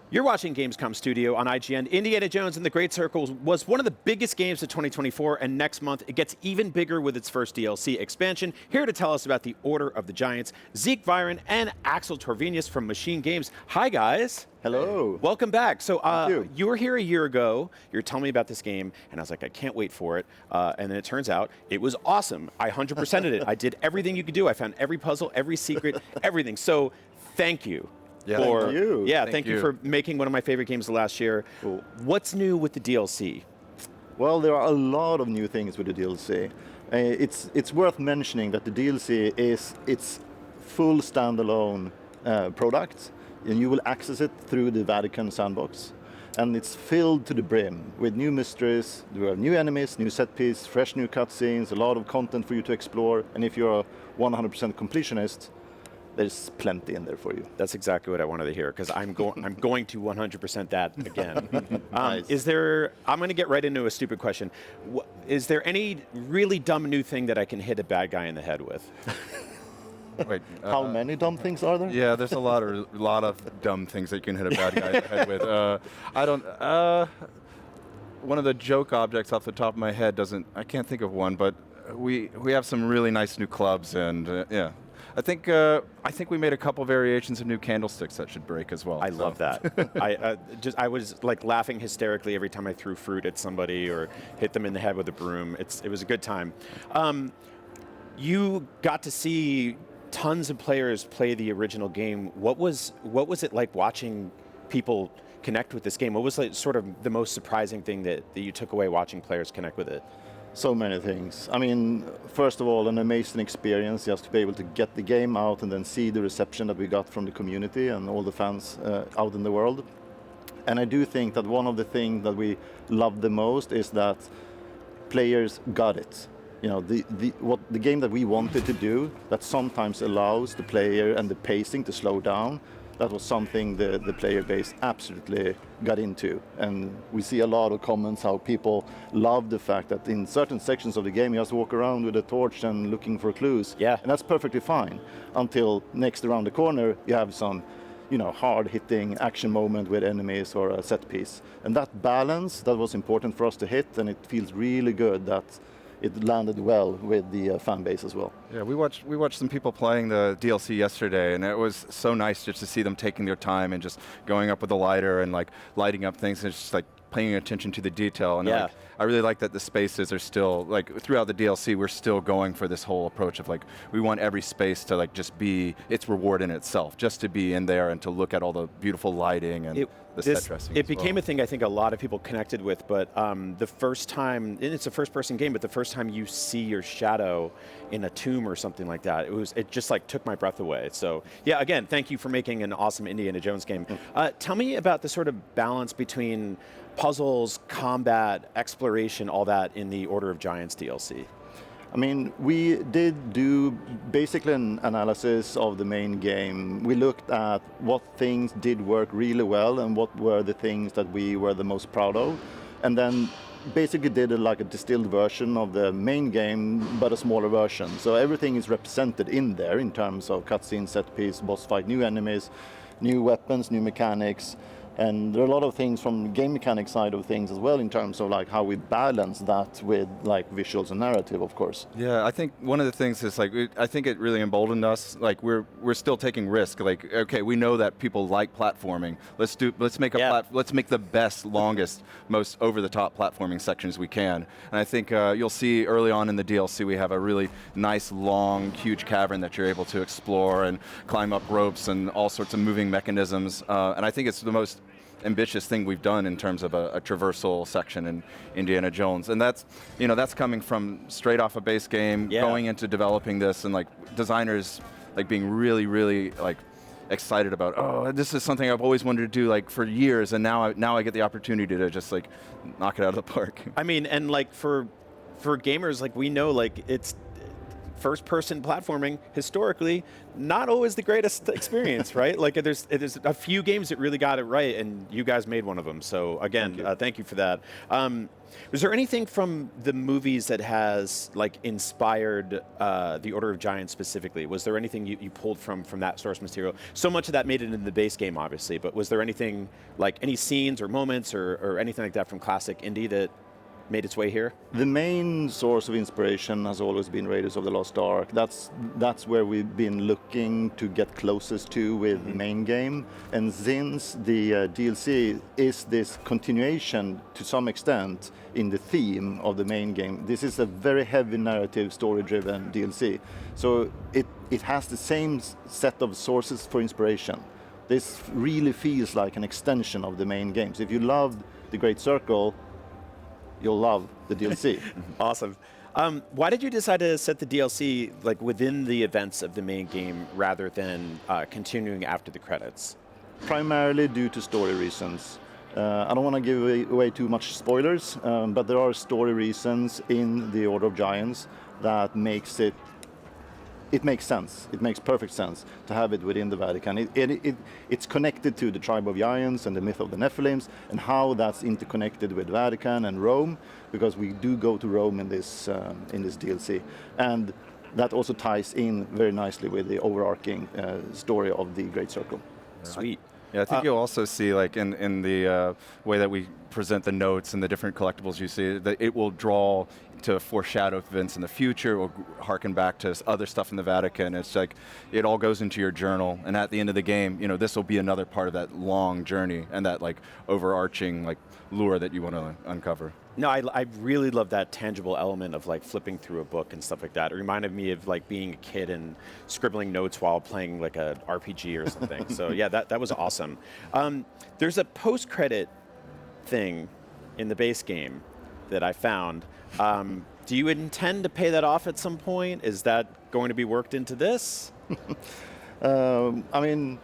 You're watching Gamescom Studio on IGN. Indiana Jones and the Great Circle was one of the biggest games of 2024, and next month it gets even bigger with its first DLC expansion. Here to tell us about the Order of the Giants, Zeke Virant and Axel Torvenius from MachineGames. Hi, guys. Hello. Welcome back. So you were here a year ago. You were telling me about this game, and I was like, I can't wait for it. And then it turns out it was awesome. I 100%ed it. I did everything you could do. I found every puzzle, every secret, everything. So thank you. Yeah, thank you. Yeah, thank you for making one of my favorite games of last year. Cool. What's new with the DLC? Well, there are a lot of new things with the DLC. It's worth mentioning that the DLC is its full standalone product, and you will access it through the Vatican sandbox. And it's filled to the brim with new mysteries, there are new enemies, new set pieces, fresh new cutscenes, a lot of content for you to explore. And if you're a 100% completionist, there's plenty in there for you. That's exactly what I wanted to hear, because I'm going to 100% that again. Nice. I'm going to get right into a stupid question. Is there any really dumb new thing that I can hit a bad guy in the head with? Wait, How many dumb things are there? Yeah, there's a lot of dumb things that you can hit a bad guy in the head with. One of the joke objects off the top of my head doesn't. I can't think of one, but we have some really nice new clubs, and yeah. I think we made a couple variations of new candlesticks that should break as well. I love that. I was like laughing hysterically every time I threw fruit at somebody or hit them in the head with a broom. It was a good time. You got to see tons of players play the original game. What was it like watching people connect with this game? What was like sort of the most surprising thing that you took away watching players connect with it? So many things. I mean, first of all, an amazing experience just to be able to get the game out and then see the reception that we got from the community and all the fans out in the world. And I do think that one of the things that we love the most is that players got it. You know, the game that we wanted to do that sometimes allows the player and the pacing to slow down. That was something the player base absolutely got into. And we see a lot of comments how people love the fact that in certain sections of the game you have to walk around with a torch and looking for clues. Yeah. And that's perfectly fine until next around the corner you have some hard-hitting action moment with enemies or a set piece. And that balance, that was important for us to hit, and it feels really good that it landed well with the fan base as well. Yeah, we watched some people playing the DLC yesterday, and it was so nice just to see them taking their time and just going up with a lighter and like lighting up things and just like paying attention to the detail. And like, I really like that the spaces are still, like throughout the DLC, we're still going for this whole approach of like, we want every space to like just be its reward in itself, just to be in there and to look at all the beautiful lighting and the set dressing. It became a thing I think a lot of people connected with, but the first time, and it's a first-person game, but the first time you see your shadow in a tomb or something like that, it just like took my breath away. So yeah, again, thank you for making an awesome Indiana Jones game. Tell me about the sort of balance between puzzles, combat, exploration, all that in the Order of Giants DLC. I mean, we did do basically an analysis of the main game. We looked at what things did work really well and what were the things that we were the most proud of. And then basically did like a distilled version of the main game, but a smaller version. So everything is represented in there in terms of cutscene, set piece, boss fight, new enemies, new weapons, new mechanics. And there are a lot of things from the game mechanic side of things as well in terms of like how we balance that with like visuals and narrative, of course. Yeah, I think one of the things is like, I think it really emboldened us. Like we're still taking risk. Like, okay, we know that people like platforming. Let's make the best, longest, most over-the-top platforming sections we can. And I think you'll see early on in the DLC we have a really nice, long, huge cavern that you're able to explore and climb up ropes and all sorts of moving mechanisms. And I think it's the most ambitious thing we've done in terms of a traversal section in Indiana Jones, and that's coming from straight off a base game, going into developing this, and like designers like being really like excited about, oh, this is something I've always wanted to do like for years, and now I get the opportunity to just like knock it out of the park. I mean, and like for gamers, like we know, like it's first-person platforming, historically, not always the greatest experience, right? Like there's a few games that really got it right, and you guys made one of them. So again, thank you for that. Was there anything from the movies that has like inspired the Order of Giants specifically? Was there anything you pulled from that source material? So much of that made it in the base game, obviously, but was there anything like any scenes or moments or anything like that from classic Indy that made its way here? The main source of inspiration has always been Raiders of the Lost Ark. That's where we've been looking to get closest to with the main game. And since the DLC is this continuation to some extent in the theme of the main game, this is a very heavy narrative, story-driven DLC. So it has the same set of sources for inspiration. This really feels like an extension of the main games. If you loved The Great Circle, you'll love the DLC. Awesome. Why did you decide to set the DLC like within the events of the main game rather than continuing after the credits? Primarily due to story reasons. I don't want to give away too much spoilers, but there are story reasons in the Order of Giants that makes it makes sense. It makes perfect sense to have it within the Vatican. It's connected to the tribe of giants and the myth of the Nephilims and how that's interconnected with Vatican and Rome, because we do go to Rome in this DLC. And that also ties in very nicely with the overarching story of the Great Circle. Sweet. Yeah, I think you'll also see, like in the way that we present the notes and the different collectibles you see, that it will draw to foreshadow events in the future or harken back to other stuff in the Vatican. It's like it all goes into your journal, and at the end of the game, this will be another part of that long journey and that like overarching like lure that you want to uncover. No, I really love that tangible element of like flipping through a book and stuff like that. It reminded me of like being a kid and scribbling notes while playing like a RPG or something. So yeah, that was awesome. There's a post-credit thing in the base game that I found. Do you intend to pay that off at some point? Is that going to be worked into this? I mean,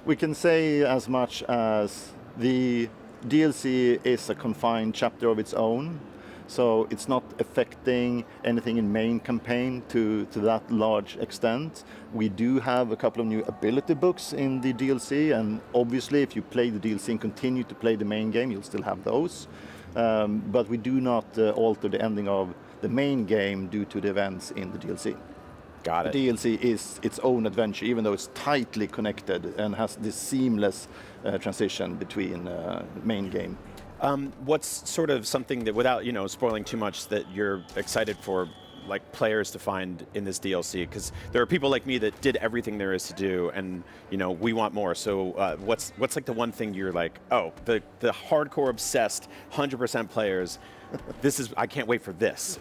we can say as much as the DLC is a confined chapter of its own, so it's not affecting anything in main campaign to that large extent. We do have a couple of new ability books in the DLC, and obviously if you play the DLC and continue to play the main game, you'll still have those. But we do not alter the ending of the main game due to the events in the DLC. Got it. The DLC is its own adventure, even though it's tightly connected and has this seamless transition between main game. What's sort of something that, without spoiling too much, that you're excited for, like players to find in this DLC? Because there are people like me that did everything there is to do, and we want more. So what's like the one thing you're like, oh, the hardcore obsessed 100% players, I can't wait for this.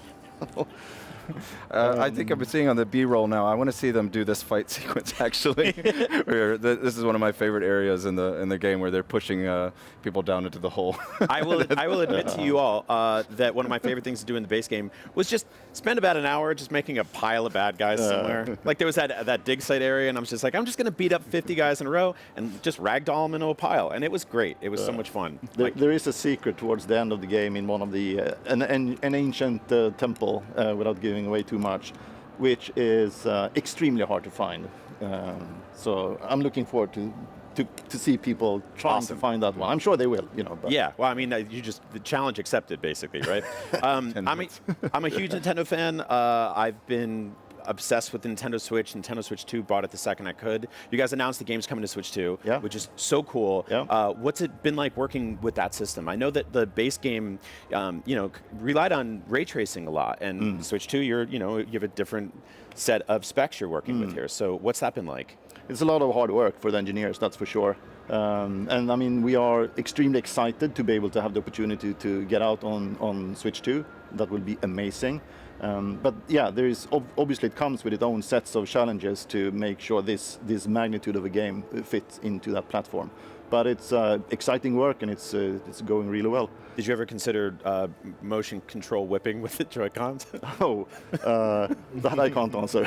I think I'm seeing on the B-roll now. I want to see them do this fight sequence actually. This is one of my favorite areas in the game where they're pushing people down into the hole. I will admit to you all that one of my favorite things to do in the base game was just spend about an hour just making a pile of bad guys somewhere. Like there was that dig site area, and I was just like, I'm just going to beat up 50 guys in a row and just ragdoll them into a pile, and it was great. It was so much fun. There is a secret towards the end of the game in one of the an ancient temple, without giving away too much, which is extremely hard to find. So I'm looking forward to see people trying to find that one. I'm sure they will, But. Yeah, well, I mean, the challenge accepted, basically, right? I'm a huge Nintendo fan. I've been obsessed with Nintendo Switch. Nintendo Switch 2, bought it the second I could. You guys announced the game's coming to Switch 2, which is so cool. Yeah. What's it been like working with that system? I know that the base game, relied on ray tracing a lot, and Switch 2, you have a different set of specs you're working with here. So what's that been like? It's a lot of hard work for the engineers, that's for sure. And I mean, we are extremely excited to be able to have the opportunity to get out on Switch 2. That will be amazing. But yeah, there is obviously it comes with its own sets of challenges to make sure this magnitude of a game fits into that platform. But it's exciting work, and it's going really well. Did you ever consider motion control whipping with the Joy-Cons? That I can't answer.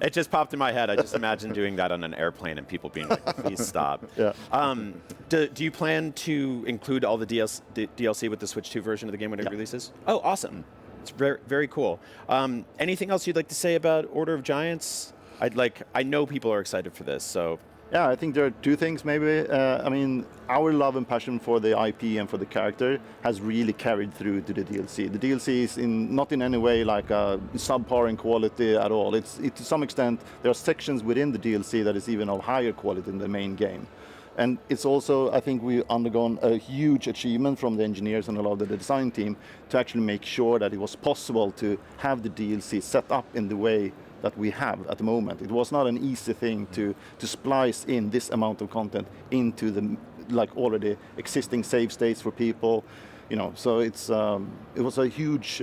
It just popped in my head. I just imagined doing that on an airplane and people being like, please stop. Yeah. Do you plan to include all the DLC with the Switch 2 version of the game when it releases? Oh, awesome. It's very, very cool. Anything else you'd like to say about Order of Giants? I know people are excited for this, so. Yeah, I think there are two things maybe. I mean, our love and passion for the IP and for the character has really carried through to the DLC. The DLC is not in any way like a subpar in quality at all. It to some extent, there are sections within the DLC that is even of higher quality than the main game. And it's also, I think we've undergone a huge achievement from the engineers and a lot of the design team to actually make sure that it was possible to have the DLC set up in the way that we have at the moment. It was not an easy thing to splice in this amount of content into the already existing save states for people, So it was a huge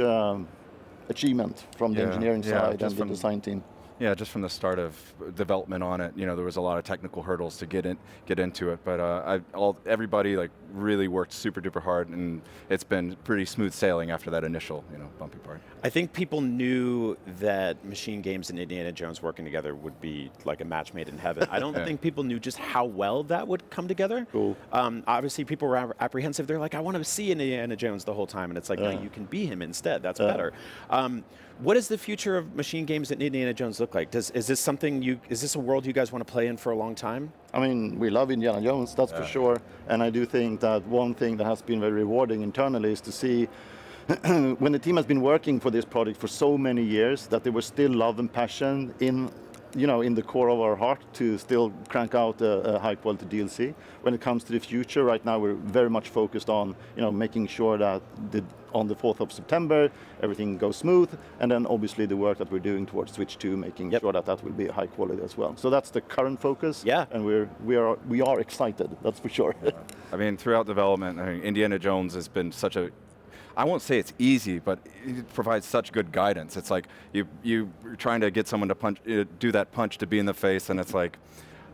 achievement from the engineering side and the design team. Yeah, just from the start of development on it, there was a lot of technical hurdles to get into it. But everybody really worked super duper hard, and it's been pretty smooth sailing after that initial bumpy part. I think people knew that MachineGames and Indiana Jones working together would be like a match made in heaven. I don't think people knew just how well that would come together. Cool. Obviously, people were apprehensive. They're like, I want to see Indiana Jones the whole time, and it's like, no, you can be him instead. That's better. What does the future of MachineGames and Indiana Jones look like? Is this something is this a world you guys want to play in for a long time? I mean, we love Indiana Jones, that's for sure. And I do think that one thing that has been very rewarding internally is to see when the team has been working for this project for so many years, that there was still love and passion in the core of our heart to still crank out a high quality DLC. When it comes to the future, right now we're very much focused on, making sure that on the 4th of September, everything goes smooth, and then obviously the work that we're doing towards Switch 2, making sure that will be high quality as well. So that's the current focus. Yeah. And we are excited, that's for sure. Yeah. I mean, throughout development, Indiana Jones has been such a, I won't say it's easy, but it provides such good guidance. It's like you're trying to get someone to do that punch to be in the face, and it's like,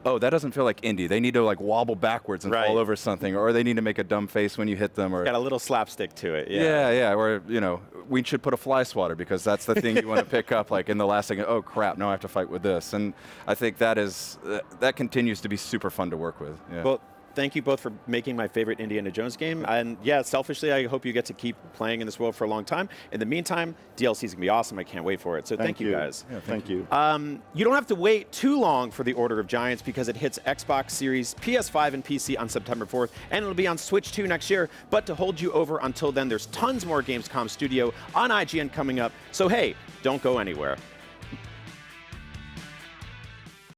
oh, that doesn't feel like Indy. They need to wobble backwards and fall over something, or they need to make a dumb face when you hit them. Or got a little slapstick to it. Yeah. Or we should put a fly swatter because that's the thing you want to pick up. In the last second, oh crap, now I have to fight with this. And I think that continues to be super fun to work with. Yeah. Well, thank you both for making my favorite Indiana Jones game. And yeah, selfishly, I hope you get to keep playing in this world for a long time. In the meantime, DLC is going to be awesome. I can't wait for it. So thank you guys. Yeah, thank you. You don't have to wait too long for the Order of Giants because it hits Xbox Series, PS5, and PC on September 4th, and it'll be on Switch 2 next year. But to hold you over until then, there's tons more Gamescom Studio on IGN coming up. So hey, don't go anywhere.